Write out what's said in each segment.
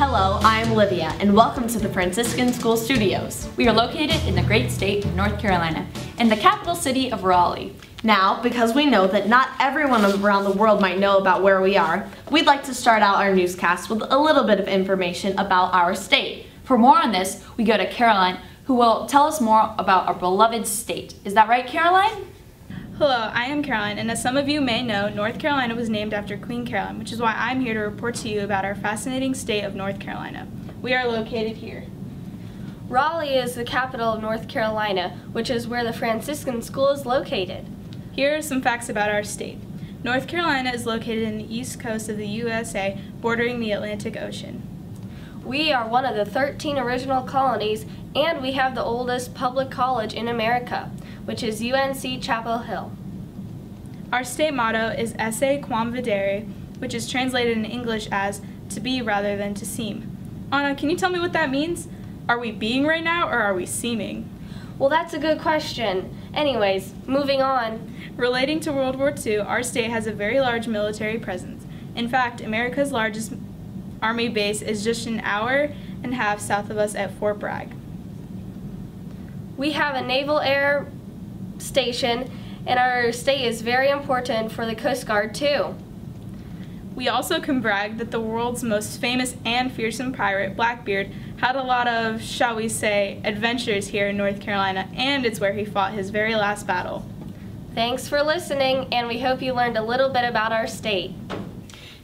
Hello, I'm Olivia, and welcome to the Franciscan School Studios. We are located in the great state of North Carolina, in the capital city of Raleigh. Now, because we know that not everyone around the world might know about where we are, we'd like to start out our newscast with a little bit of information about our state. For more on this, we go to Caroline, who will tell us more about our beloved state. Is that right, Caroline? Hello, I am Caroline, and as some of you may know, North Carolina was named after Queen Caroline, which is why I'm here to report to you about our fascinating state of North Carolina. We are located here. Raleigh is the capital of North Carolina, which is where the Franciscan School is located. Here are some facts about our state. North Carolina is located in the east coast of the USA, bordering the Atlantic Ocean. We are one of the 13 original colonies, and we have the oldest public college in America, which is UNC Chapel Hill. Our state motto is Esse Quam Videre, which is translated in English as to be rather than to seem. Anna, can you tell me what that means? Are we being right now, or are we seeming? Well, that's a good question. Anyways, moving on. Relating to World War II, our state has a very large military presence. In fact, America's largest Army base is just an hour and a half south of us at Fort Bragg. We have a naval air station, and our state is very important for the Coast Guard too. We also can brag that the world's most famous and fearsome pirate, Blackbeard, had a lot of, shall we say, adventures here in North Carolina, and it's where he fought his very last battle. Thanks for listening, and we hope you learned a little bit about our state.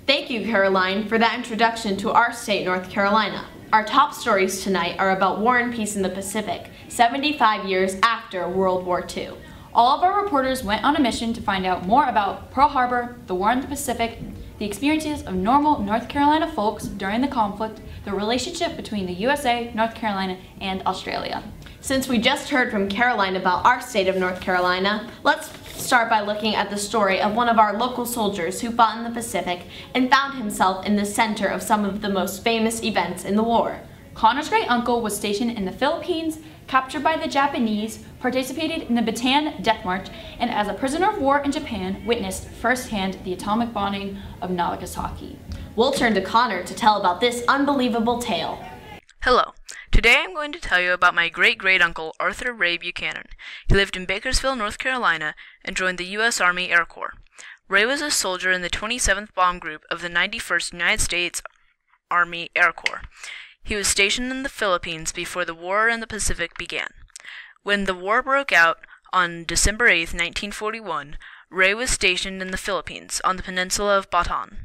Thank you, Caroline, for that introduction to our state, North Carolina. Our top stories tonight are about war and peace in the Pacific, 75 years after World War II. All of our reporters went on a mission to find out more about Pearl Harbor, the war in the Pacific, the experiences of normal North Carolina folks during the conflict, the relationship between the USA, North Carolina, and Australia. Since we just heard from Caroline about our state of North Carolina, let's start by looking at the story of one of our local soldiers who fought in the Pacific and found himself in the center of some of the most famous events in the war. Connor's great uncle was stationed in the Philippines, captured by the Japanese, participated in the Bataan Death March, and as a prisoner of war in Japan, witnessed firsthand the atomic bombing of Nagasaki. We'll turn to Connor to tell about this unbelievable tale. Hello. Today I'm going to tell you about my great-great-uncle, Arthur Ray Buchanan. He lived in Bakersfield, North Carolina, and joined the U.S. Army Air Corps. Ray was a soldier in the 27th Bomb Group of the 91st United States Army Air Corps. He was stationed in the Philippines before the war in the Pacific began. When the war broke out on December 8, 1941, Ray was stationed in the Philippines on the peninsula of Bataan.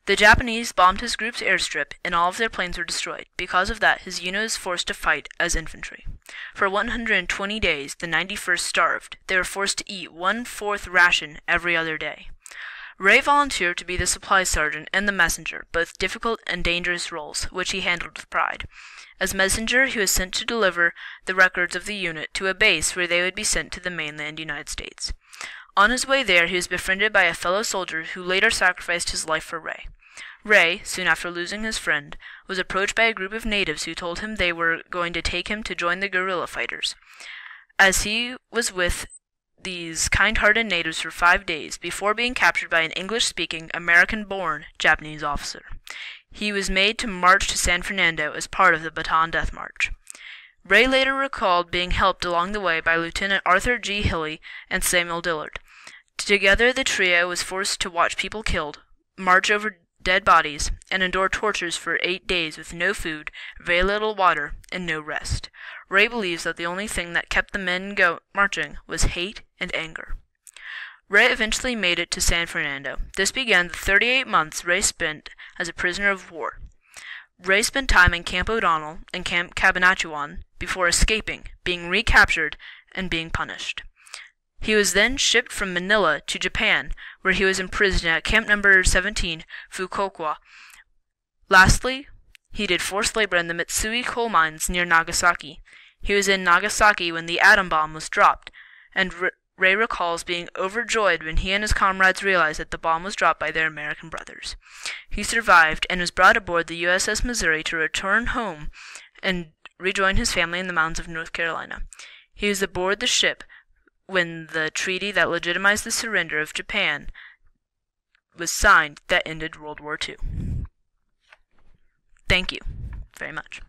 The Japanese bombed his group's airstrip, and all of their planes were destroyed. Because of that, his unit was forced to fight as infantry. For 120 days, the 91st starved. They were forced to eat 1/4 ration every other day. Ray volunteered to be the supply sergeant and the messenger, both difficult and dangerous roles, which he handled with pride. As messenger, he was sent to deliver the records of the unit to a base where they would be sent to the mainland United States. On his way there, he was befriended by a fellow soldier who later sacrificed his life for Ray. Ray, soon after losing his friend, was approached by a group of natives who told him they were going to take him to join the guerrilla fighters. As he was with these kind-hearted natives for 5 days before being captured by an English-speaking, American-born Japanese officer. He was made to march to San Fernando as part of the Bataan Death March. Ray later recalled being helped along the way by Lieutenant Arthur G. Hilly and Samuel Dillard. Together, the trio was forced to watch people killed, march over dead bodies, and endure tortures for 8 days with no food, very little water, and no rest. Ray believes that the only thing that kept the men marching was hate and anger. Ray eventually made it to San Fernando. This began the 38 months Ray spent as a prisoner of war. Ray spent time in Camp O'Donnell and Camp Cabanatuan before escaping, being recaptured, and being punished. He was then shipped from Manila to Japan, where he was imprisoned at Camp No. 17, Fukuoka. Lastly, he did forced labor in the Mitsui coal mines near Nagasaki. He was in Nagasaki when the atom bomb was dropped, and Ray recalls being overjoyed when he and his comrades realized that the bomb was dropped by their American brothers. He survived and was brought aboard the USS Missouri to return home and rejoin his family in the mountains of North Carolina. He was aboard the ship when the treaty that legitimized the surrender of Japan was signed that ended World War II. Thank you very much.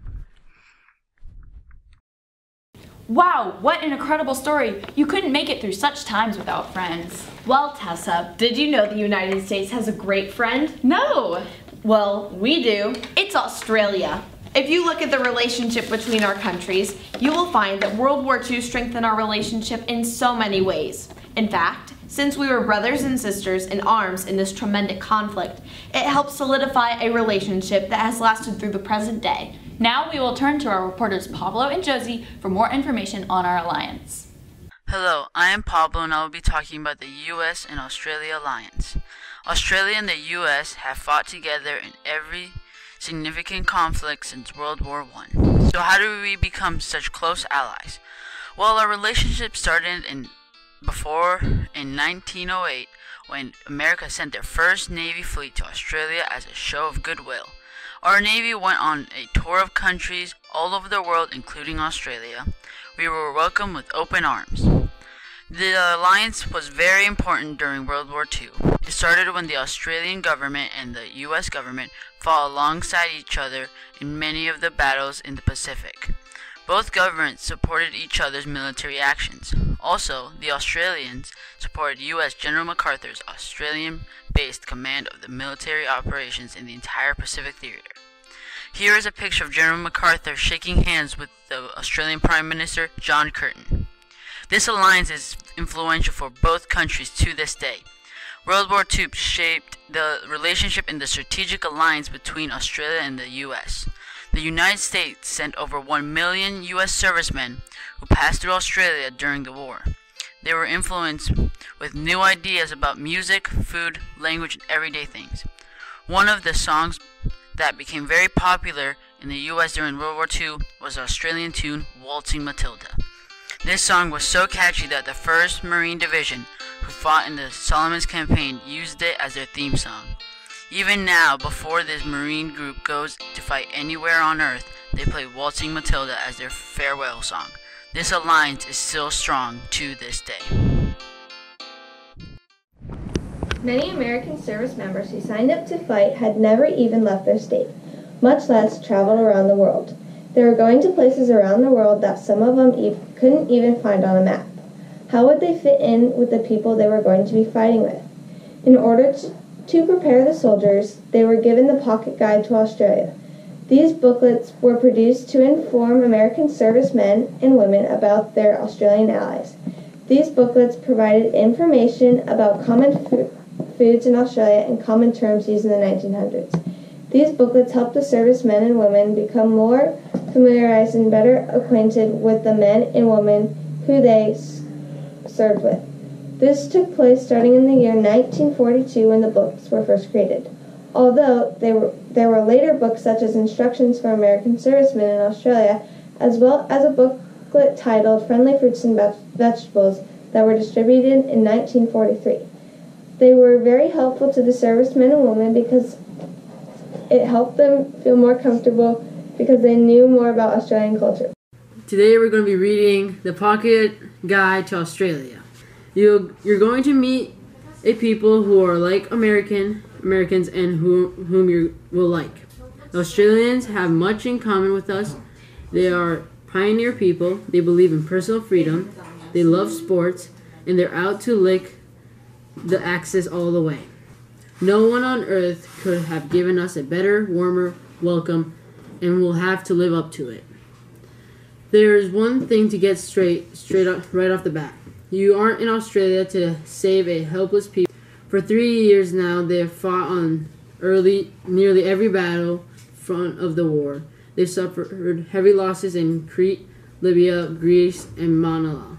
Wow, what an incredible story. You couldn't make it through such times without friends. Well, Tessa, did you know the United States has a great friend? No! Well, we do. It's Australia. If you look at the relationship between our countries, you will find that World War II strengthened our relationship in so many ways. In fact, since we were brothers and sisters in arms in this tremendous conflict, it helped solidify a relationship that has lasted through the present day. Now we will turn to our reporters Pablo and Josie for more information on our alliance. Hello, I am Pablo and I will be talking about the U.S. and Australia alliance. Australia and the U.S. have fought together in every significant conflict since World War I. So how do we become such close allies? Well, our relationship started in 1908 when America sent their first Navy fleet to Australia as a show of goodwill. Our Navy went on a tour of countries all over the world, including Australia. We were welcomed with open arms. The alliance was very important during World War II. It started when the Australian government and the U.S. government fought alongside each other in many of the battles in the Pacific. Both governments supported each other's military actions. Also, the Australians supported U.S. General MacArthur's Australian-based command of the military operations in the entire Pacific theater. Here is a picture of General MacArthur shaking hands with the Australian Prime Minister, John Curtin. This alliance is influential for both countries to this day. World War II shaped the relationship in the strategic alliance between Australia and the U.S. The United States sent over 1 million U.S. servicemen who passed through Australia during the war. They were influenced with new ideas about music, food, language, and everyday things. One of the songs that became very popular in the U.S. during World War II was the Australian tune Waltzing Matilda. This song was so catchy that the 1st Marine Division, who fought in the Solomons campaign, used it as their theme song. Even now, before this Marine group goes to fight anywhere on Earth, they play Waltzing Matilda as their farewell song. This alliance is still strong to this day. Many American service members who signed up to fight had never even left their state, much less traveled around the world. They were going to places around the world that some of them couldn't even find on a map. How would they fit in with the people they were going to be fighting with? In order to prepare the soldiers, they were given the Pocket Guide to Australia. These booklets were produced to inform American servicemen and women about their Australian allies. These booklets provided information about common foods in Australia and common terms used in the 1900s. These booklets helped the servicemen and women become more familiarized and better acquainted with the men and women who they served with. This took place starting in the year 1942 when the books were first created. Although there were later books such as Instructions for American Servicemen in Australia, as well as a booklet titled Friendly Fruits and Vegetables that were distributed in 1943. They were very helpful to the servicemen and women because it helped them feel more comfortable because they knew more about Australian culture. Today we're going to be reading the Pocket Guide to Australia. You're going to meet a people who are like Americans and whom you will like. The Australians have much in common with us. They are pioneer people. They believe in personal freedom. They love sports, and they're out to lick the Axis all the way. No one on earth could have given us a better, warmer welcome, and we'll have to live up to it. There's one thing to get straight up right off the bat. You aren't in Australia to save a helpless people. For 3 years now, they have fought on nearly every battle front of the war. They've suffered heavy losses in Crete, Libya, Greece, and Manila.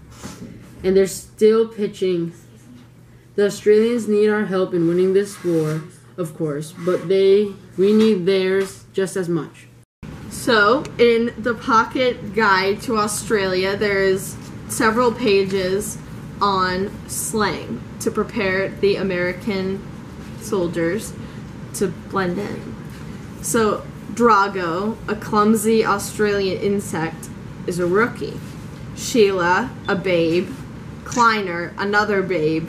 And they're still pitching. The Australians need our help in winning this war, of course, but we need theirs just as much. So, in the Pocket Guide to Australia, there's several pages on slang to prepare the American soldiers to blend in. So, Drago, a clumsy Australian insect, is a rookie. Sheila, a babe. Kleiner, another babe.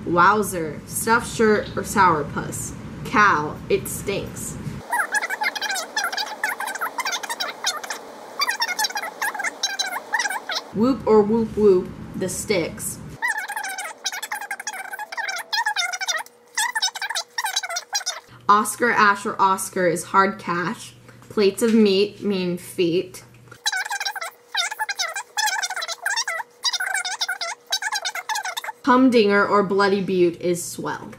Wowzer, stuffed shirt or sourpuss. Cow, it stinks. Whoop or whoop whoop, the sticks. Oscar, Ash, or Oscar is hard cash. Plates of meat mean feet. Humdinger or Bloody Butte is swell.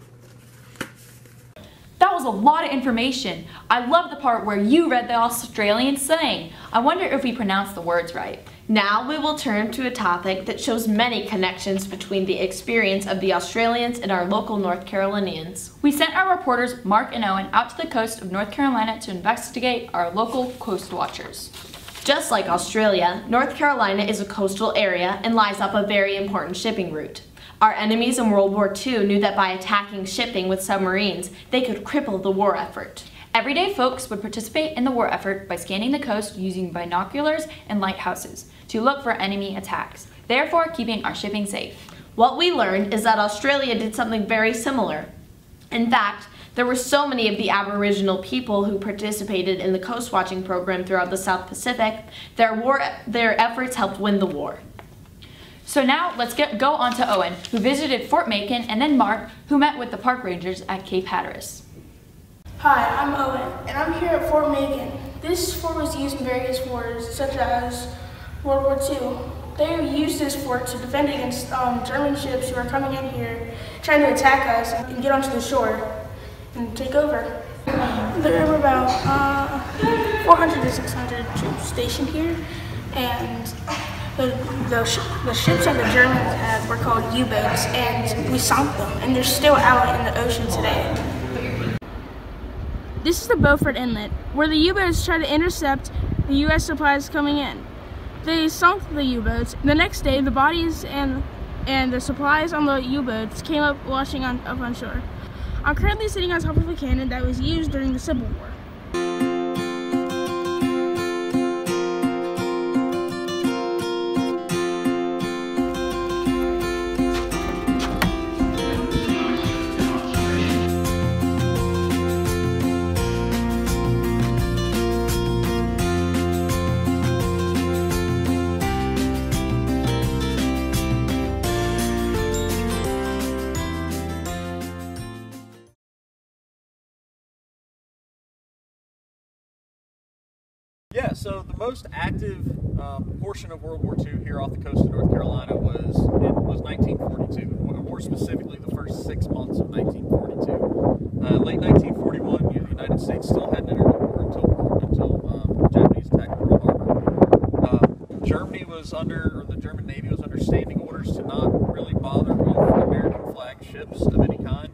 That was a lot of information. I love the part where you read the Australian slang. I wonder if we pronounced the words right. Now we will turn to a topic that shows many connections between the experience of the Australians and our local North Carolinians. We sent our reporters Mark and Owen out to the coast of North Carolina to investigate our local coast watchers. Just like Australia, North Carolina is a coastal area and lies up a very important shipping route. Our enemies in World War II knew that by attacking shipping with submarines, they could cripple the war effort. Everyday folks would participate in the war effort by scanning the coast using binoculars and lighthouses to look for enemy attacks, therefore keeping our shipping safe. What we learned is that Australia did something very similar. In fact, there were so many of the Aboriginal people who participated in the coast watching program throughout the South Pacific, their efforts helped win the war. So now let's go on to Owen, who visited Fort Macon, and then Mark, who met with the park rangers at Cape Hatteras. Hi, I'm Owen, and I'm here at Fort Macon. This fort was used in various wars, such as World War II. They used this fort to defend against German ships who are coming in here, trying to attack us and get onto the shore and take over. There were about 400 to 600 troops stationed here, and the ships that the Germans had were called U-boats, and we sunk them, and they're still out in the ocean today. This is the Beaufort Inlet, where the U-boats try to intercept the U.S. supplies coming in. They sunk the U-boats. The next day, the bodies and the supplies on the U-boats came up washing up on shore. I'm currently sitting on top of a cannon that was used during the Civil War. Yeah, so the most active portion of World War II here off the coast of North Carolina was 1942, more specifically the first 6 months of 1942. Late 1941, the United States still hadn't entered the war until Japanese attacked Pearl Harbor. Germany was the German Navy was under standing orders to not really bother with American flag ships of any kind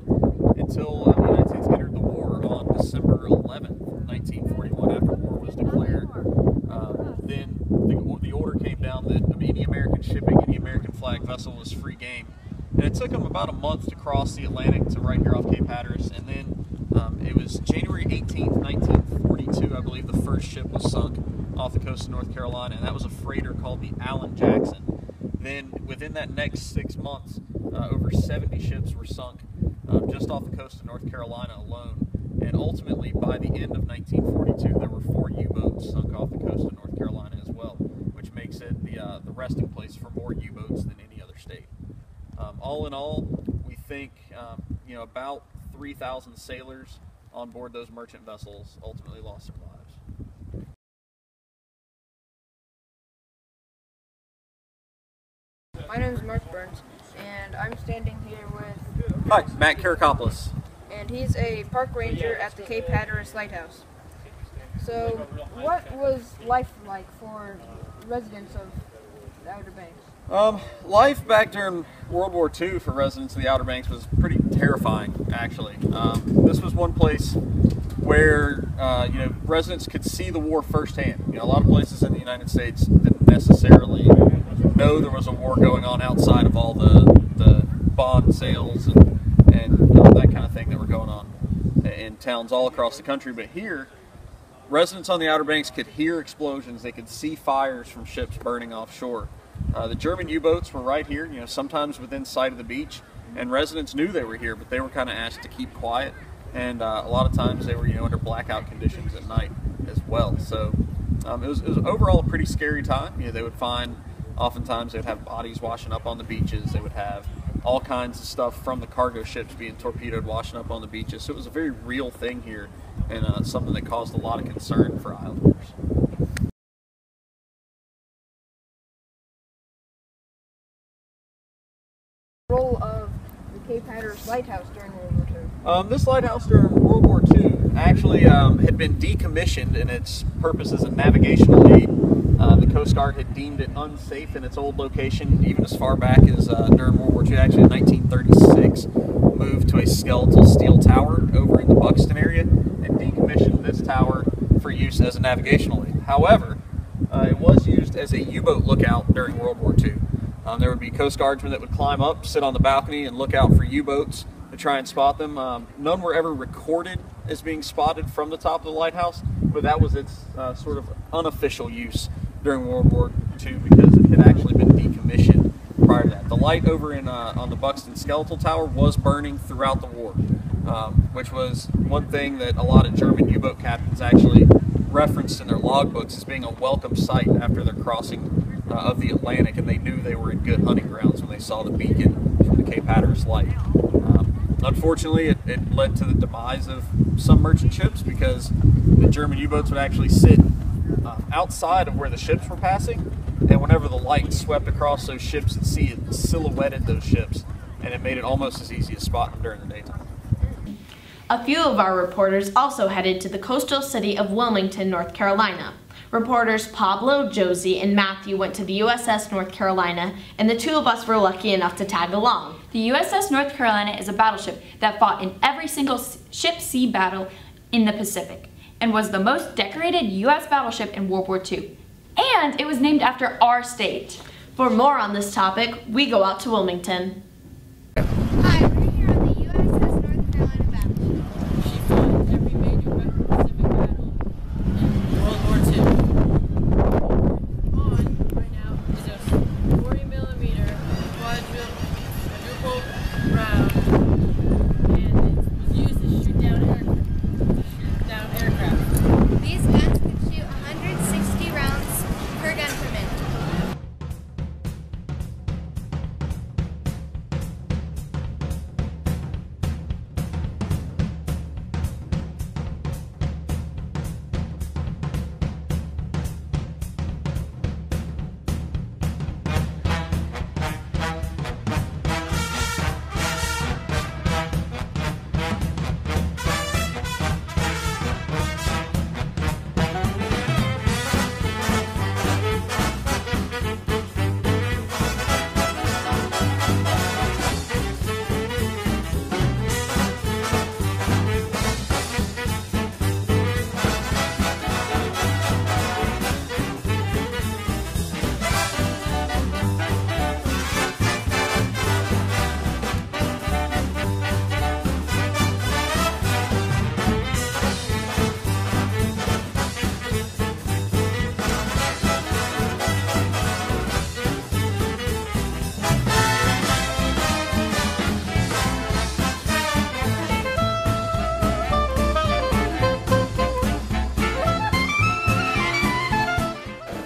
until the United States entered the war on December 11th, 1941, after war was declared. Then the order came down that any American shipping, any American flag vessel was free game. And it took them about a month to cross the Atlantic to right here off Cape Hatteras, and then it was January 18th, 1942, I believe the first ship was sunk off the coast of North Carolina, and that was a freighter called the Allen Jackson. Then within that next 6 months, over 70 ships were sunk just off the coast of North Carolina alone. And ultimately, by the end of 1942, there were 4 U-boats sunk off the coast of North Carolina as well, which makes it the resting place for more U-boats than any other state. All in all, we think about 3,000 sailors on board those merchant vessels ultimately lost their lives. My name is Mark Burns, and I'm standing here with... Hi, Matt Karakopoulos. And he's a park ranger at the Cape Hatteras Lighthouse. So, what was life like for residents of the Outer Banks? Life back during World War II for residents of the Outer Banks was pretty terrifying, actually. This was one place where residents could see the war firsthand. A lot of places in the United States didn't necessarily know there was a war going on outside of all the bond sales and that kind of thing that were going on in towns all across the country. But here, residents on the Outer Banks could hear explosions. They could see fires from ships burning offshore. The German U-boats were right here, sometimes within sight of the beach. and residents knew they were here, but they were kind of asked to keep quiet, and a lot of times they were under blackout conditions at night as well. So it was overall a pretty scary time. They would find, oftentimes they would have bodies washing up on the beaches. They would have all kinds of stuff from the cargo ships being torpedoed, washing up on the beaches. So it was a very real thing here, and something that caused a lot of concern for islanders. Role of the Cape Hatteras Lighthouse during World War II? This lighthouse during World War II actually had been decommissioned, and its purpose as a navigational aid. The Coast Guard had deemed it unsafe in its old location even as far back as during World War II. Actually in 1936, moved to a skeletal steel tower over in the Buxton area and decommissioned this tower for use as a navigational aid. However, it was used as a U-boat lookout during World War II. There would be Coast Guardsmen that would climb up, sit on the balcony, and look out for U-boats to try and spot them. None were ever recorded as being spotted from the top of the lighthouse, but that was its sort of unofficial use during World War II because it had actually been decommissioned prior to that. The light over in on the Buxton Skeletal Tower was burning throughout the war, which was one thing that a lot of German U-boat captains actually referenced in their logbooks as being a welcome sight after their crossing of the Atlantic, and they knew they were in good hunting grounds when they saw the beacon from the Cape Hatteras light. Unfortunately, it led to the demise of some merchant ships because the German U-boats would actually sit outside of where the ships were passing, and whenever the light swept across those ships at sea, it silhouetted those ships, and it made it almost as easy as spotting them during the daytime. A few of our reporters also headed to the coastal city of Wilmington, North Carolina. Reporters Pablo, Josie, and Matthew went to the USS North Carolina, and the two of us were lucky enough to tag along. The USS North Carolina is a battleship that fought in every single ship-sea battle in the Pacific and was the most decorated U.S. battleship in World War II. And it was named after our state. For more on this topic, we go out to Wilmington. Hi, we're here on the USS North Carolina battleship. She fought in every major Pacific battle in World War II. On right now is a 40mm quadruple round, and it was used to shoot down aircraft. These guns could shoot 160 rounds per gun per minute.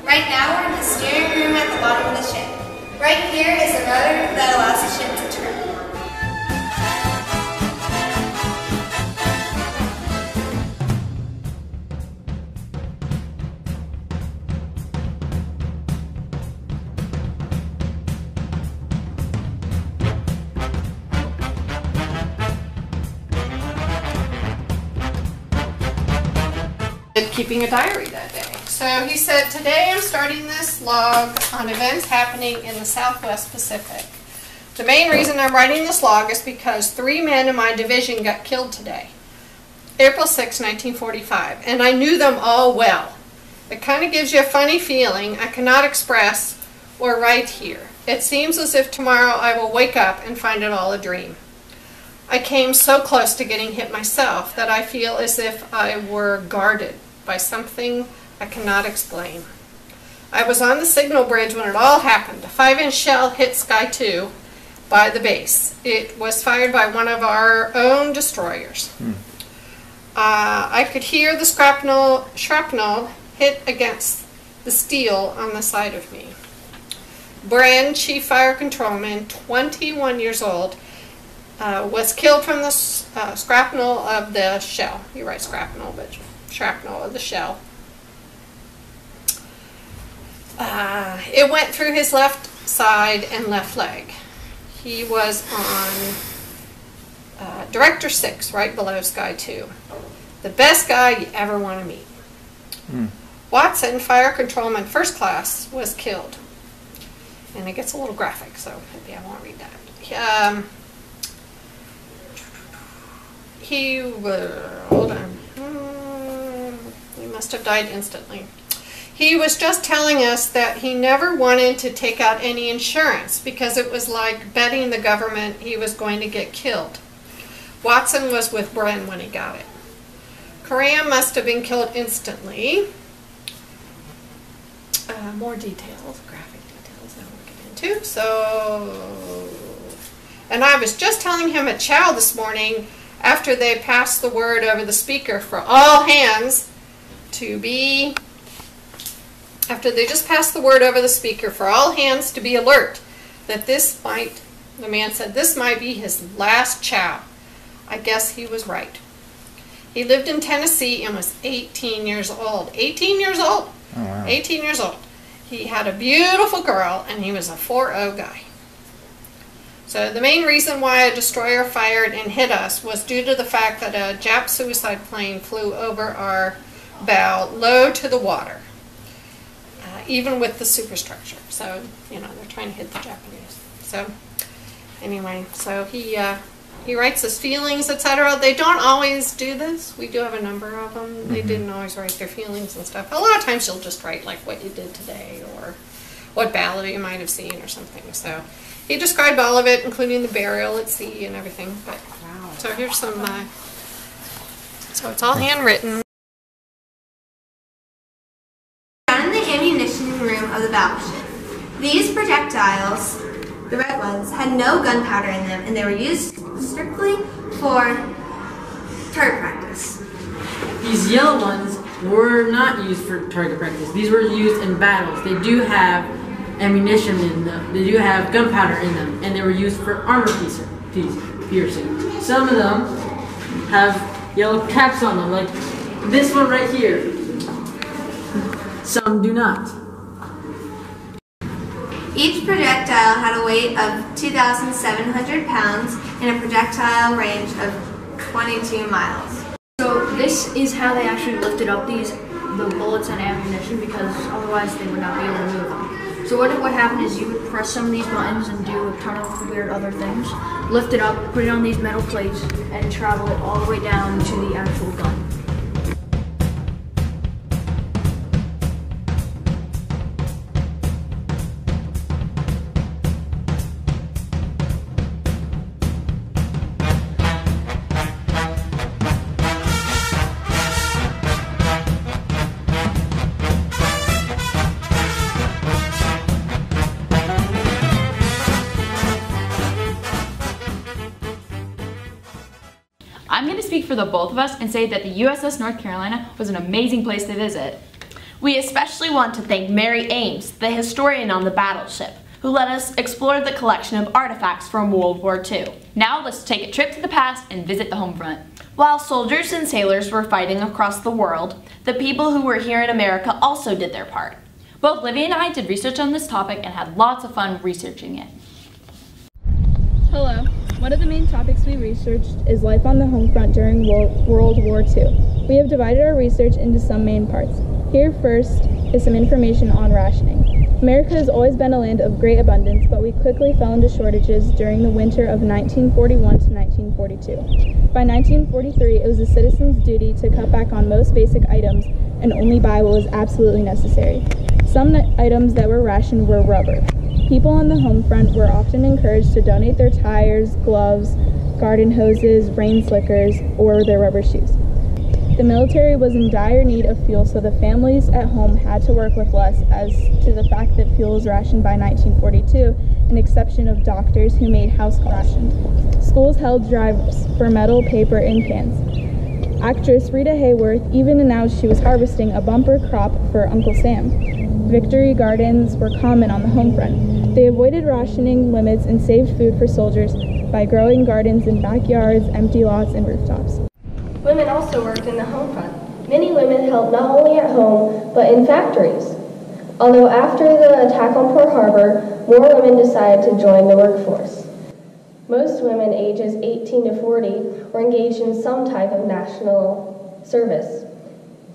Right now we're in the steering room at the bottom of the ship. Right here is a rudder that allows the ship to turn. Keeping a diary that day. So he said, today I'm starting this log on events happening in the Southwest Pacific. The main reason I'm writing this log is because 3 men in my division got killed today. April 6, 1945, and I knew them all well. It kind of gives you a funny feeling I cannot express or write here. It seems as if tomorrow I will wake up and find it all a dream. I came so close to getting hit myself that I feel as if I were guarded by something I cannot explain. I was on the signal bridge when it all happened. A 5-inch shell hit Sky 2, by the base. It was fired by one of our own destroyers. I could hear the shrapnel hit against the steel on the side of me. Bren, Chief Fire Controlman, 21 years old, was killed from the shrapnel of the shell. You write shrapnel, but shrapnel of the shell. It went through his left side and left leg. He was on Director 6, right below Sky 2. The best guy you ever want to meet. Watson, Fire Controlman First Class, was killed. And it gets a little graphic, so maybe I won't read that. He hold on. He must have died instantly. He was just telling us that he never wanted to take out any insurance because it was like betting the government he was going to get killed. Watson was with Bren when he got it. Correa must have been killed instantly. More details, graphic details I won't get into. So, and I was just telling him at chow this morning after they passed the word over the speaker for all hands to be, after they just passed the word over the speaker for all hands to be alert that this might, the man said, this might be his last chow. I guess he was right. He lived in Tennessee and was 18 years old. 18 years old. Oh, wow. 18 years old. He had a beautiful girl and he was a 4-0 guy. So the main reason why a destroyer fired and hit us was due to the fact that a Jap suicide plane flew over our bow low to the water, even with the superstructure. So, you know, they're trying to hit the Japanese. So, anyway, so he writes his feelings, etc. They don't always do this. We do have a number of them. They didn't always write their feelings and stuff. A lot of times you'll just write like what you did today or what ballad you might have seen or something. So he described all of it, including the burial at sea and everything. But wow. So here's some, so it's all handwritten. Down in the ammunition room of the battleship. These projectiles, the red ones, had no gunpowder in them, and they were used strictly for target practice. These yellow ones were not used for target practice. These were used in battles. They do have ammunition in them. They do have gunpowder in them, and they were used for armor piercing. Some of them have yellow caps on them, like this one right here. Some do not. Each projectile had a weight of 2,700 pounds and a projectile range of 22 miles. So this is how they actually lifted up the bullets and ammunition, because otherwise they would not be able to move them. So what would happen is you would press some of these buttons and do a ton of weird other things, lift it up, put it on these metal plates, and travel it all the way down to the actual gun. I'm going to speak for the both of us and say that the USS North Carolina was an amazing place to visit. We especially want to thank Mary Ames, the historian on the battleship, who let us explore the collection of artifacts from World War II. Now let's take a trip to the past and visit the home front. While soldiers and sailors were fighting across the world, the people who were here in America also did their part. Both Livy and I did research on this topic and had lots of fun researching it. Hello. One of the main topics we researched is life on the home front during World War II. We have divided our research into some main parts. Here first is some information on rationing. America has always been a land of great abundance, but we quickly fell into shortages during the winter of 1941 to 1942. By 1943, it was the citizens' duty to cut back on most basic items and only buy what was absolutely necessary. Some items that were rationed were rubber. People on the home front were often encouraged to donate their tires, gloves, garden hoses, rain slickers, or their rubber shoes. The military was in dire need of fuel, so the families at home had to work with less, as to the fact that fuel was rationed by 1942, an exception of doctors who made house rations. Schools held drives for metal, paper, and cans. Actress Rita Hayworth even announced she was harvesting a bumper crop for Uncle Sam. Victory gardens were common on the home front. They avoided rationing limits and saved food for soldiers by growing gardens in backyards, empty lots, and rooftops. Women also worked in the home front. Many women helped not only at home, but in factories. Although after the attack on Pearl Harbor, more women decided to join the workforce. Most women ages 18 to 40 were engaged in some type of national service.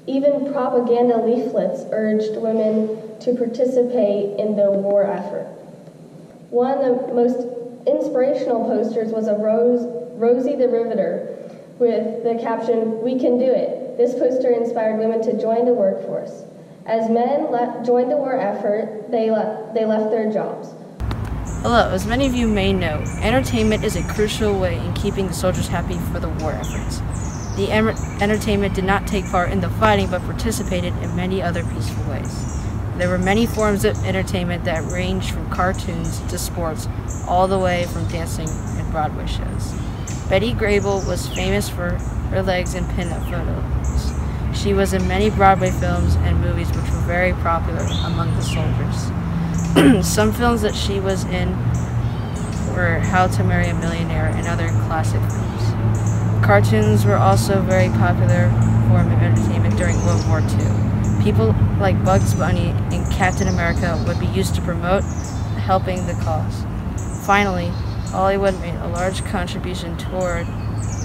Even propaganda leaflets urged women to participate in the war effort. One of the most inspirational posters was of Rosie the Riveter with the caption, "We can do it." This poster inspired women to join the workforce. As men joined the war effort, they left their jobs. Hello, as many of you may know, entertainment is a crucial way in keeping the soldiers happy for the war efforts. The entertainment did not take part in the fighting, but participated in many other peaceful ways. There were many forms of entertainment that ranged from cartoons to sports, all the way from dancing and Broadway shows. Betty Grable was famous for her legs in pinup photos. She was in many Broadway films and movies which were very popular among the soldiers. Some films that she was in were How to Marry a Millionaire and other classic films. Cartoons were also very popular form of entertainment during World War II. People like Bugs Bunny and Captain America would be used to promote helping the cause. Finally, Hollywood made a large contribution toward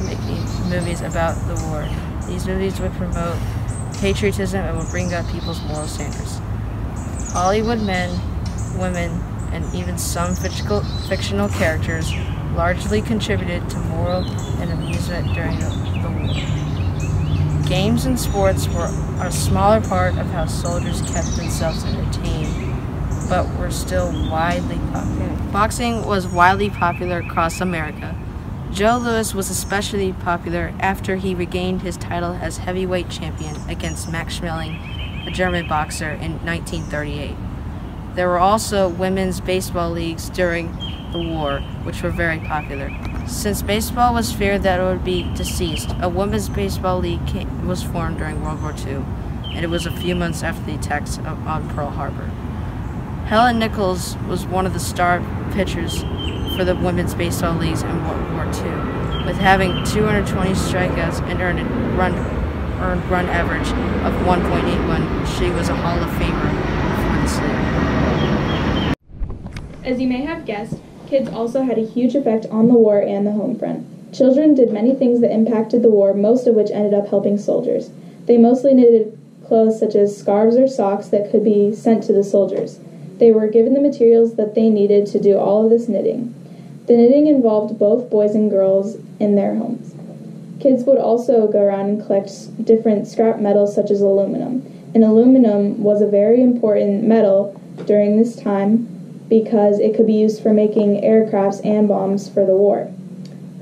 making movies about the war. These movies would promote patriotism and would bring up people's moral standards. Hollywood men, women, and even some fictional characters largely contributed to moral and amusement during the war. Games and sports were a smaller part of how soldiers kept themselves entertained, but were still widely popular. Boxing was widely popular across America. Joe Louis was especially popular after he regained his title as heavyweight champion against Max Schmeling, a German boxer, in 1938. There were also women's baseball leagues during the war, which were very popular. Since baseball was feared that it would be deceased, a women's baseball league was formed during World War II, and it was a few months after the attacks on Pearl Harbor. Helen Nichols was one of the star pitchers for the women's baseball leagues in World War II, with having 220 strikeouts and earned run average of 1.81. She was a Hall of Famer for this league. As you may have guessed, kids also had a huge effect on the war and the home front. Children did many things that impacted the war, most of which ended up helping soldiers. They mostly knitted clothes such as scarves or socks that could be sent to the soldiers. They were given the materials that they needed to do all of this knitting. The knitting involved both boys and girls in their homes. Kids would also go around and collect different scrap metals such as aluminum. And aluminum was a very important metal during this time because it could be used for making aircrafts and bombs for the war.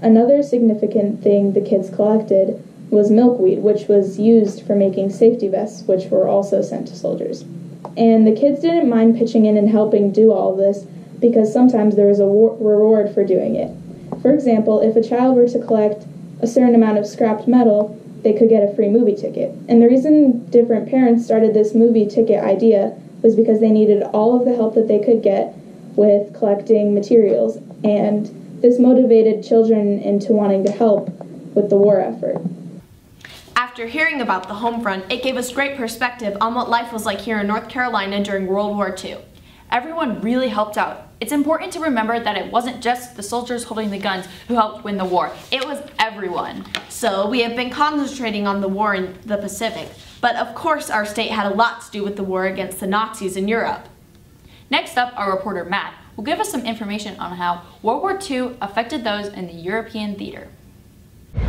Another significant thing the kids collected was milkweed, which was used for making safety vests, which were also sent to soldiers. And the kids didn't mind pitching in and helping do all of this because sometimes there was a reward for doing it. For example, if a child were to collect a certain amount of scrapped metal, they could get a free movie ticket. And the reason different parents started this movie ticket idea was because they needed all of the help that they could get with collecting materials, and this motivated children into wanting to help with the war effort. After hearing about the home front, it gave us great perspective on what life was like here in North Carolina during World War II. Everyone really helped out. It's important to remember that it wasn't just the soldiers holding the guns who helped win the war. It was everyone. So we have been concentrating on the war in the Pacific, but of course our state had a lot to do with the war against the Nazis in Europe. Next up, our reporter Matt will give us some information on how World War II affected those in the European theater.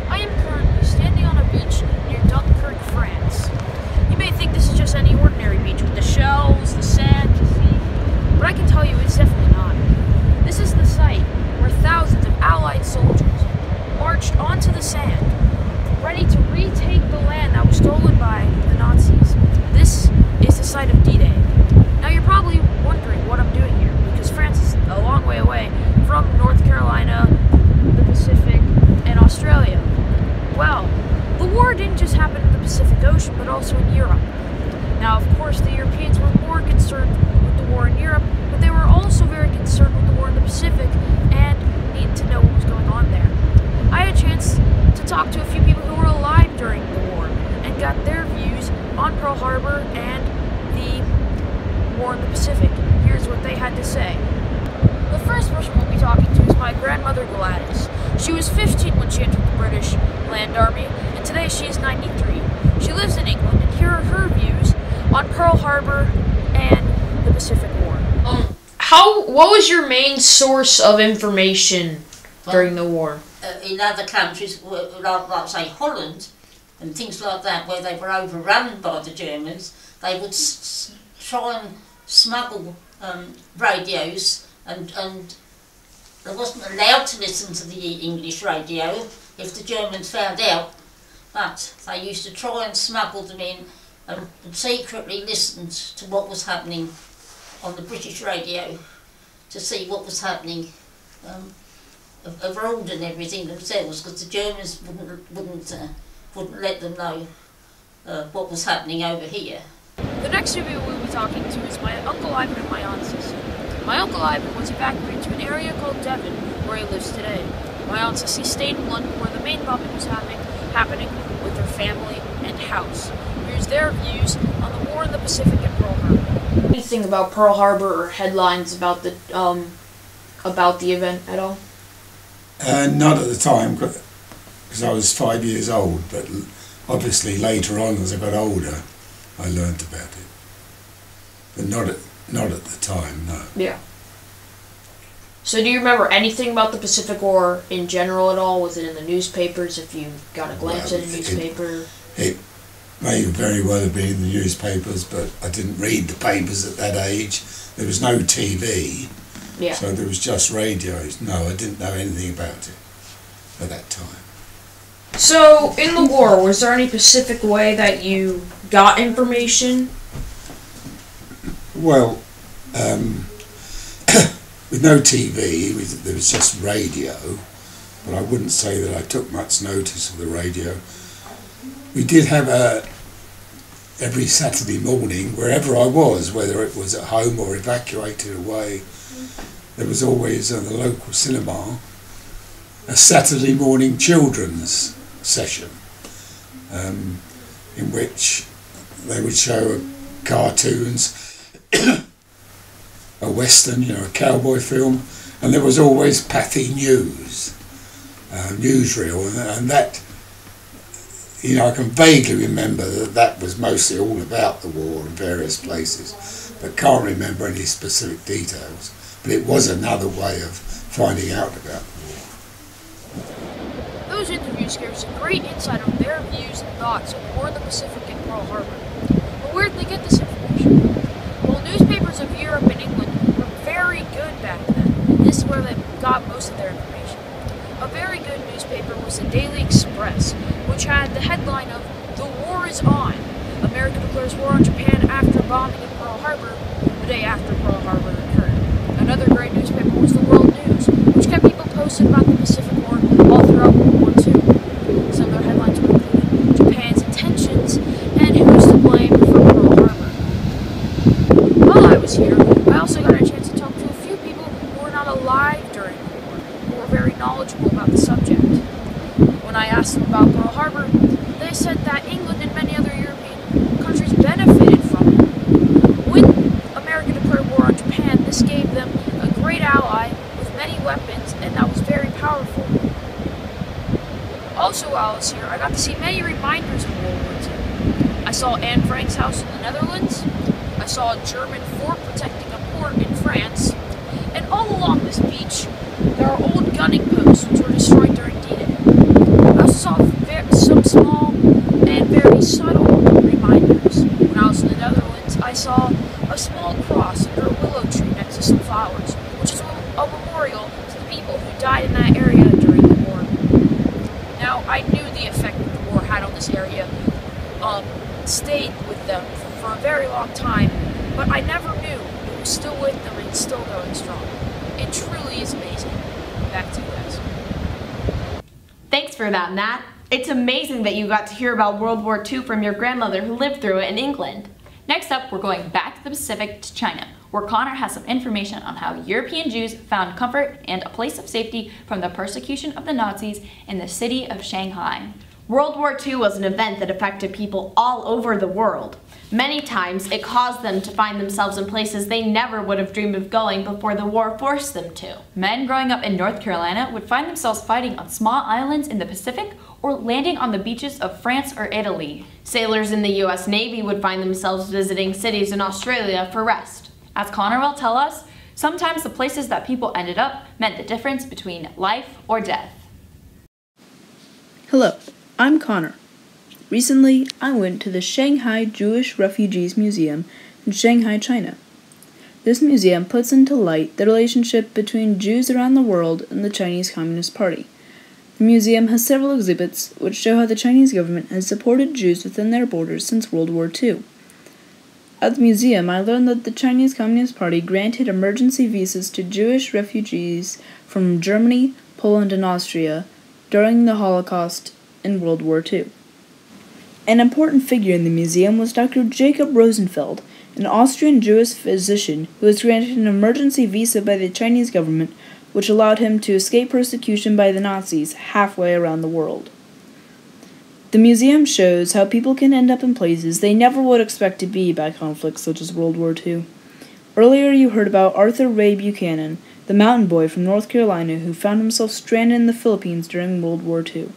I am currently standing on a beach near Dunkirk, France. You may think this is just any ordinary beach with the shells, the sand, the sea, but I can tell you it's definitely not. This is the site where thousands of Allied soldiers marched onto the sand, ready to retake the land that was stolen by the Nazis. This is the site of D-Day. Now you're probably wondering what I'm doing here, because France is a long way She was 15 when she entered the British Land Army, and today she is 93. She lives in England, and here are her views on Pearl Harbor and the Pacific War. What was your main source of information during the war? In other countries, like say Holland and things like that, where they were overrun by the Germans, they would try and smuggle radios, and they wasn't allowed to listen to the English radio if the Germans found out, but they used to try and smuggle them in and secretly listened to what was happening on the British radio to see what was happening abroad and everything themselves, because the Germans wouldn't let them know what was happening over here. The next people we'll be talking to is my Uncle Ivan and my Aunt Sissy. My Uncle Ivan was evacuated to an area called Devon, where he lives today. My Aunt Sissy stayed in London, where the main bombing was happening with her family and house. Here's their views on the war in the Pacific and Pearl Harbor. Anything about Pearl Harbor or headlines about the event at all? Not at the time, because I was 5 years old, but obviously later on as I got older I learnt about it. But not at the time, no. Yeah. So do you remember anything about the Pacific War in general at all? Was it in the newspapers, if you got a glance at a newspaper? It may very well have been in the newspapers, but I didn't read the papers at that age. There was no TV, so there was just radios. No, I didn't know anything about it at that time. So, in the war, was there any specific way that you got information? Well, with no TV, there was just radio, but I wouldn't say that I took much notice of the radio. We did have every Saturday morning, wherever I was, whether it was at home or evacuated away, there was always at the local cinema a Saturday morning children's session in which they would show cartoons, a western, a cowboy film, and there was always Pathy News, newsreel, and that, I can vaguely remember that was mostly all about the war in various places, but can't remember any specific details. But it was another way of finding out about the war. Those interviews gave us a great insight on their views and thoughts on the war in the Pacific and Pearl Harbor. But where did they get this information? Well, newspapers of Europe and England were very good back then. This is where they got most of their information. A very good newspaper was the Daily Express, which had the headline of "The War is On. America declares war on Japan after bombing in Pearl Harbor," the day after Pearl Harbor occurred. Another great newspaper was the World News, which kept people posted about the Pacific War all throughout World War II. Some of their headlines were including Japan's intentions and who's to blame for Pearl Harbor. While I was here, I also got a chance to talk to a few people who were not alive during the war, who were very knowledgeable about the subject. When I asked them about Pearl Harbor, they said that England and many other European countries benefited from it. When America declared war on Japan, this gave them a great ally with many weapons, and that was very powerful. Also, while I was here, I got to see many reminders of World War II. I saw Anne Frank's house in the Netherlands. I saw a German fort protecting a port in France. And all along this beach, there are old gunning posts which were destroyed during D-Day. I also saw some small and very subtle reminders. When I was in the Netherlands, I saw a small cross under a willow tree next to some flowers, which is a memorial to the people who died in that area during the war. Now, I knew the effect that the war had on this area, stayed with them for a very long time, but I never knew it was still with them and still going strong. It truly is amazing. Back to you guys. Thanks for that, Matt. It's amazing that you got to hear about World War II from your grandmother who lived through it in England. Next up, we're going back to the Pacific to China, where Connor has some information on how European Jews found comfort and a place of safety from the persecution of the Nazis in the city of Shanghai. World War II was an event that affected people all over the world. Many times, it caused them to find themselves in places they never would have dreamed of going before the war forced them to. Men growing up in North Carolina would find themselves fighting on small islands in the Pacific or landing on the beaches of France or Italy. Sailors in the U.S. Navy would find themselves visiting cities in Australia for rest. As Connor will tell us, sometimes the places that people ended up meant the difference between life or death. Hello, I'm Connor. Recently, I went to the Shanghai Jewish Refugees Museum in Shanghai, China. This museum puts into light the relationship between Jews around the world and the Chinese Communist Party. The museum has several exhibits which show how the Chinese government has supported Jews within their borders since World War II. At the museum, I learned that the Chinese Communist Party granted emergency visas to Jewish refugees from Germany, Poland, and Austria during the Holocaust and World War II. An important figure in the museum was Dr. Jacob Rosenfeld, an Austrian Jewish physician who was granted an emergency visa by the Chinese government, which allowed him to escape persecution by the Nazis halfway around the world. The museum shows how people can end up in places they never would expect to be by conflicts such as World War II. Earlier you heard about Arthur Ray Buchanan, the mountain boy from North Carolina who found himself stranded in the Philippines during World War II.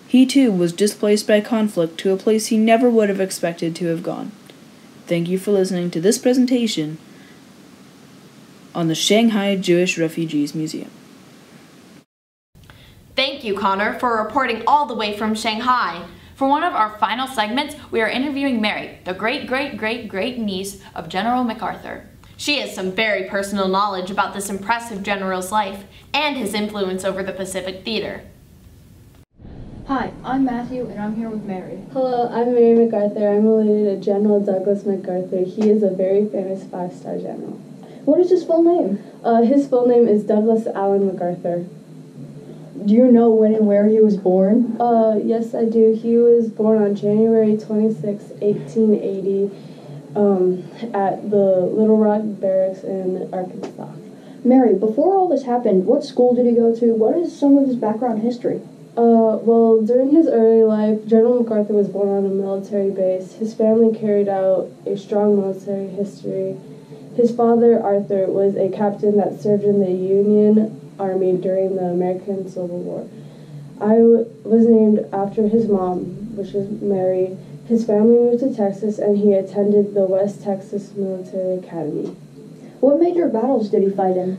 He too was displaced by conflict to a place he never would have expected to have gone. Thank you for listening to this presentation on the Shanghai Jewish Refugees Museum. Thank you, Connor, for reporting all the way from Shanghai. For one of our final segments, we are interviewing Mary, the great-great-great-great-niece of General MacArthur. She has some very personal knowledge about this impressive general's life and his influence over the Pacific Theater. Hi, I'm Matthew, and I'm here with Mary. Hello, I'm Mary MacArthur. I'm related to General Douglas MacArthur. He is a very famous 5-star general. What is his full name? His full name is Douglas Allen MacArthur. Do you know when and where he was born? Yes, I do. He was born on January 26, 1880, at the Little Rock Barracks in Arkansas. Mary, before all this happened, what school did he go to? What is some of his background history? Well, during his early life, General MacArthur was born on a military base. His family carried out a strong military history. His father, Arthur, was a captain that served in the Union Army during the American Civil War. I was named after his mom, which is Mary. His family moved to Texas, and he attended the West Texas Military Academy. What major battles did he fight in?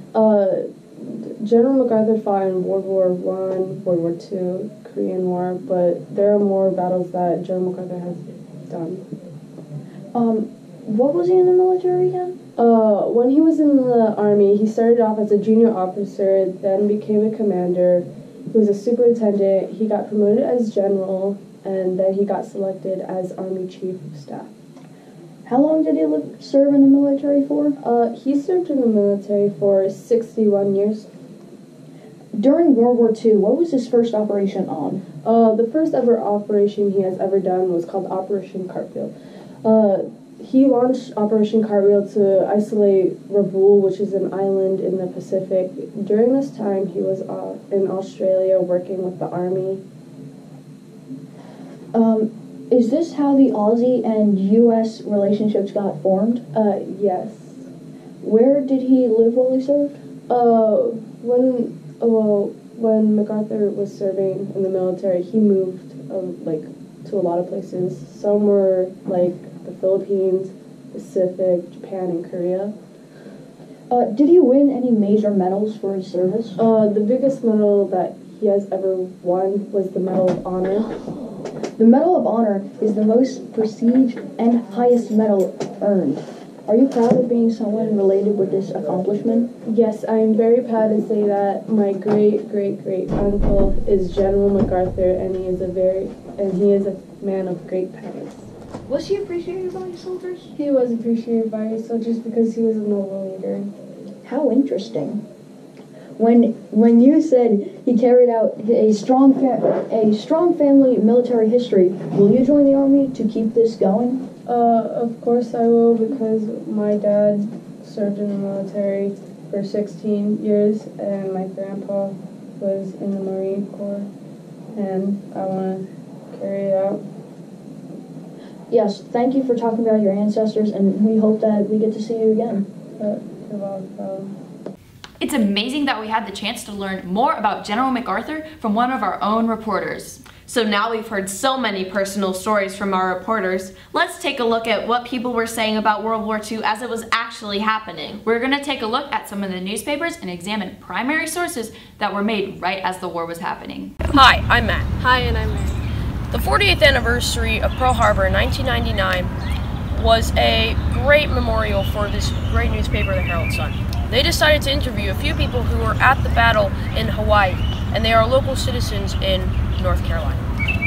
General MacArthur fought in World War I, World War II, Korean War, but there are more battles that General MacArthur has done. What was he in the military again? When he was in the Army, he started off as a junior officer, then became a commander. He was a superintendent. He got promoted as general, and then he got selected as Army Chief of Staff. How long did he serve in the military for? He served in the military for 61 years. During World War II, what was his first operation on? The first ever operation he has ever done was called Operation Cartwheel. He launched Operation Cartwheel to isolate Rabaul, which is an island in the Pacific. During this time, he was in Australia working with the Army. Is this how the Aussie and U.S. relationships got formed? Yes. Where did he live while he served? When MacArthur was serving in the military, he moved to a lot of places. Some were like the Philippines, Pacific, Japan, and Korea. Did he win any major medals for his service? The biggest medal that he has ever won was the Medal of Honor. The Medal of Honor is the most prestige and highest medal earned. Are you proud of being someone related with this accomplishment? Yes, I am very proud to say that my great uncle is General MacArthur, and he is a man of great powers. Was he appreciated by his soldiers? He was appreciated by his soldiers because he was a noble leader. How interesting. When you said he carried out a strong family military history, will you join the Army to keep this going? Of course I will, because my dad served in the military for 16 years, and my grandpa was in the Marine Corps, and I want to carry it out. Yes, thank you for talking about your ancestors, and we hope that we get to see you again. It's amazing that we had the chance to learn more about General MacArthur from one of our own reporters. So now we've heard so many personal stories from our reporters, let's take a look at what people were saying about World War II as it was actually happening. We're going to take a look at some of the newspapers and examine primary sources that were made right as the war was happening. Hi, I'm Matt. Hi, and I'm Mary. The 48th anniversary of Pearl Harbor in 1999 was a great memorial for this great newspaper, the Herald Sun. They decided to interview a few people who were at the battle in Hawaii, and they are local citizens in North Carolina.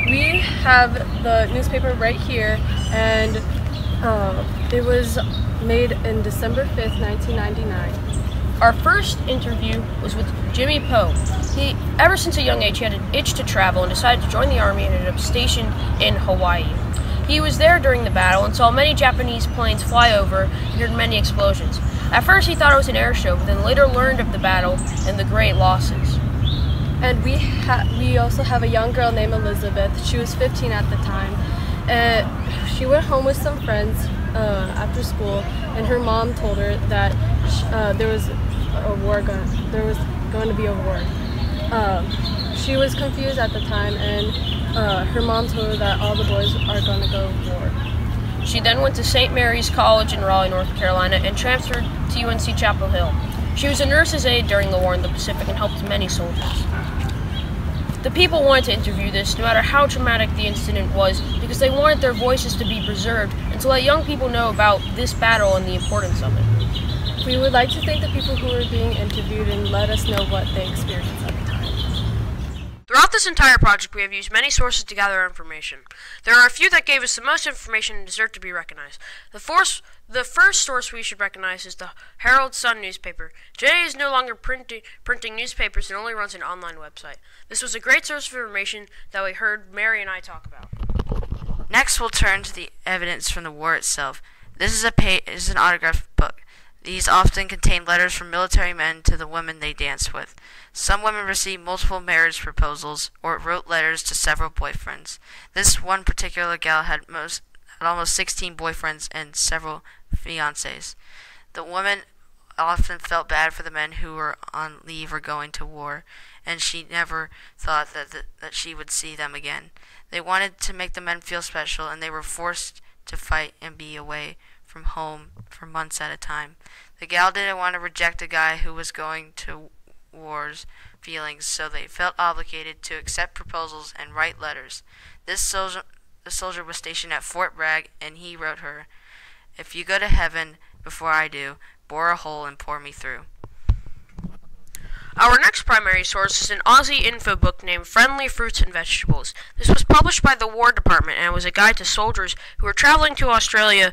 We have the newspaper right here, and it was made in December 5th, 1999. Our first interview was with Jimmy Poe. Ever since a young age, he had an itch to travel and decided to join the Army and ended up stationed in Hawaii. He was there during the battle and saw many Japanese planes fly over and heard many explosions. At first he thought it was an air show, but then later learned of the battle and the great losses. And we also have a young girl named Elizabeth. She was 15 at the time. She went home with some friends after school, and her mom told her that there was going to be a war. She was confused at the time, and her mom told her that all the boys are going to go to war. She then went to St. Mary's College in Raleigh, North Carolina, and transferred to UNC Chapel Hill. She was a nurse's aide during the war in the Pacific and helped many soldiers. The people wanted to interview this, no matter how traumatic the incident was, because they wanted their voices to be preserved and to let young people know about this battle and the importance of it. We would like to thank the people who were being interviewed and let us know what they experienced at the time. Throughout this entire project, we have used many sources to gather information. There are a few that gave us the most information and deserve to be recognized. The first source we should recognize is the Herald Sun newspaper. Today is no longer printing newspapers and only runs an online website. This was a great source of information that we heard Mary and I talk about. Next, we'll turn to the evidence from the war itself. This is an autographed book. These often contain letters from military men to the women they danced with. Some women received multiple marriage proposals or wrote letters to several boyfriends. This one particular gal had almost 16 boyfriends and several fiancés. The woman often felt bad for the men who were on leave or going to war, and she never thought that she would see them again. They wanted to make the men feel special, and they were forced to fight and be away from home for months at a time. The gal didn't want to reject a guy who was going to war's feelings, so they felt obligated to accept proposals and write letters. The soldier was stationed at Fort Bragg, and he wrote her, "If you go to heaven before I do, bore a hole and pour me through." Our next primary source is an Aussie info book named Friendly Fruits and Vegetables. This was published by the War Department and was a guide to soldiers who were traveling to Australia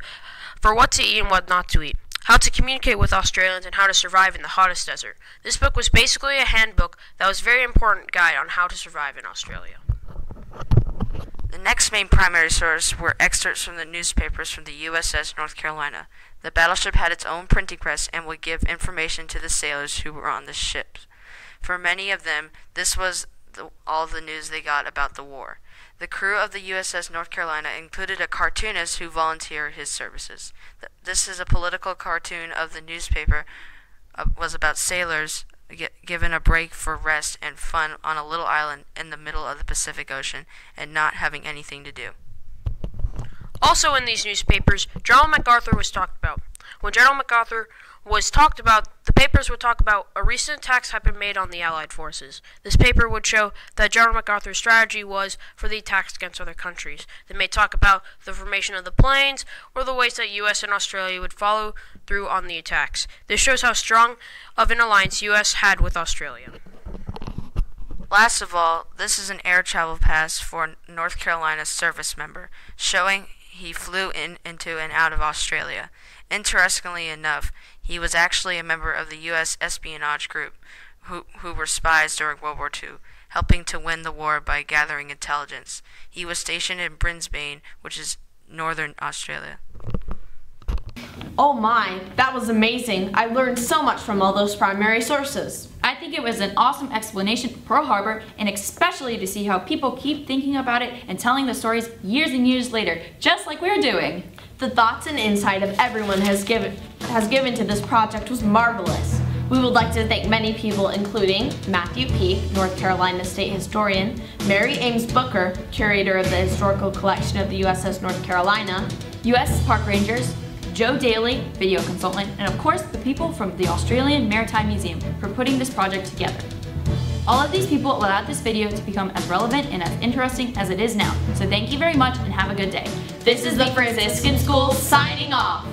for what to eat and what not to eat, how to communicate with Australians, and how to survive in the hottest desert. This book was basically a handbook that was a very important guide on how to survive in Australia. The next main primary source were excerpts from the newspapers from the USS North Carolina. The battleship had its own printing press and would give information to the sailors who were on the ship. For many of them, this was all the news they got about the war. The crew of the USS North Carolina included a cartoonist who volunteered his services. This is a political cartoon of the newspaper was about sailors given a break for rest and fun on a little island in the middle of the Pacific Ocean and not having anything to do. Also in these newspapers, General MacArthur was talked about. When General MacArthur was talked about, the papers would talk about a recent attacks had been made on the Allied forces. This paper would show that General MacArthur's strategy was for the attacks against other countries. They may talk about the formation of the planes or the ways that U.S. and Australia would follow through on the attacks. This shows how strong of an alliance U.S. had with Australia. Last of all, this is an air travel pass for a North Carolina service member, showing he flew into and out of Australia. Interestingly enough, he was actually a member of the U.S. espionage group who were spies during World War II, helping to win the war by gathering intelligence. He was stationed in Brisbane, which is northern Australia. Oh my, that was amazing. I learned so much from all those primary sources. I think it was an awesome explanation for Pearl Harbor, and especially to see how people keep thinking about it and telling the stories years and years later, just like we're doing. The thoughts and insight of everyone has given to this project was marvelous. We would like to thank many people, including Matthew Peak, North Carolina State Historian, Mary Ames Booker, Curator of the Historical Collection of the USS North Carolina, U.S. Park Rangers, Joe Daly, Video Consultant, and of course the people from the Australian Maritime Museum for putting this project together. All of these people allowed this video to become as relevant and as interesting as it is now, so thank you very much and have a good day. This is the Franciscan School signing off.